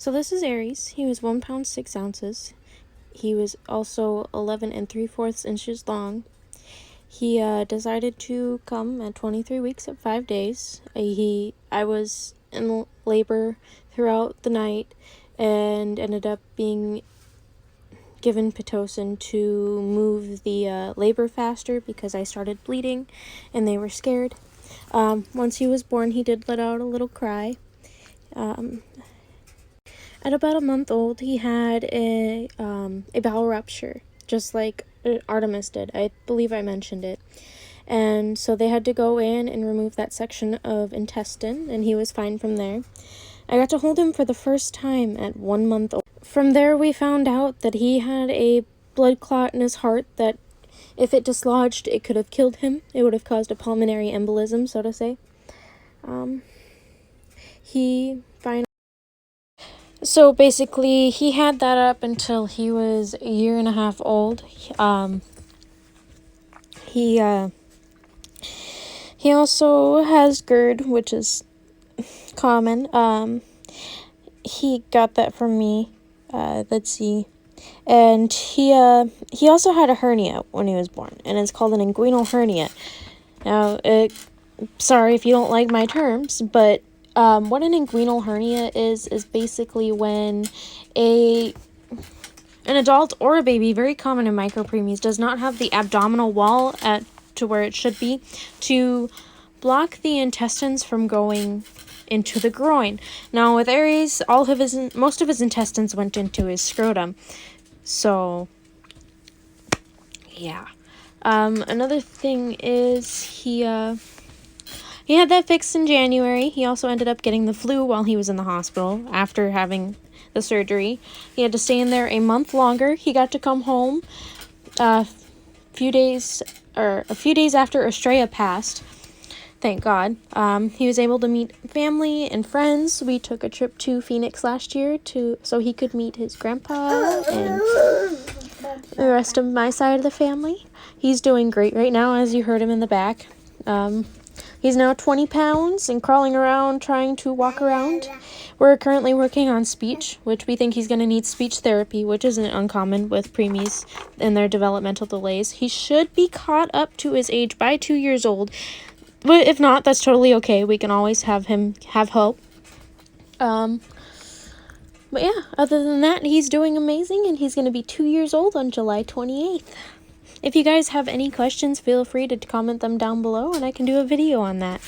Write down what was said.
So this is Aries. He was 1 pound 6 ounces. He was also 11 3/4 inches long. He decided to come at 23 weeks at 5 days. I was in labor throughout the night and ended up being given Pitocin to move the labor faster because I started bleeding and they were scared. Once he was born, he did let out a little cry. At about a month old, he had a bowel rupture, just like Artemis did. I believe I mentioned it. And so they had to go in and remove that section of intestine, and he was fine from there. I got to hold him for the first time at 1 month old. From there, we found out that he had a blood clot in his heart that, if it dislodged, it could have killed him. It would have caused a pulmonary embolism, so to say. So basically, he had that up until he was 1.5 years old. He also has GERD, which is common. He got that from me. Let's see. And he also had a hernia when he was born, and it's called an inguinal hernia. Now, sorry if you don't like my terms, but what an inguinal hernia is basically when an adult or a baby, very common in micropreemies, does not have the abdominal wall to where it should be to block the intestines from going into the groin. Now with Aries, most of his intestines went into his scrotum. So yeah. Another thing is he had that fixed in January. He also ended up getting the flu while he was in the hospital after having the surgery. He had to stay in there a month longer. He got to come home a few days after Estrella passed. Thank God. He was able to meet family and friends. We took a trip to Phoenix last year so he could meet his grandpa and the rest of my side of the family. He's doing great right now, as you heard him in the back. He's now 20 pounds and crawling around, trying to walk around. We're currently working on speech, which we think he's going to need speech therapy, which isn't uncommon with preemies and their developmental delays. He should be caught up to his age by 2 years old. But if not, that's totally okay. We can always have him have help. But yeah, other than that, he's doing amazing, and he's going to be 2 years old on July 28th. If you guys have any questions, feel free to comment them down below, and I can do a video on that.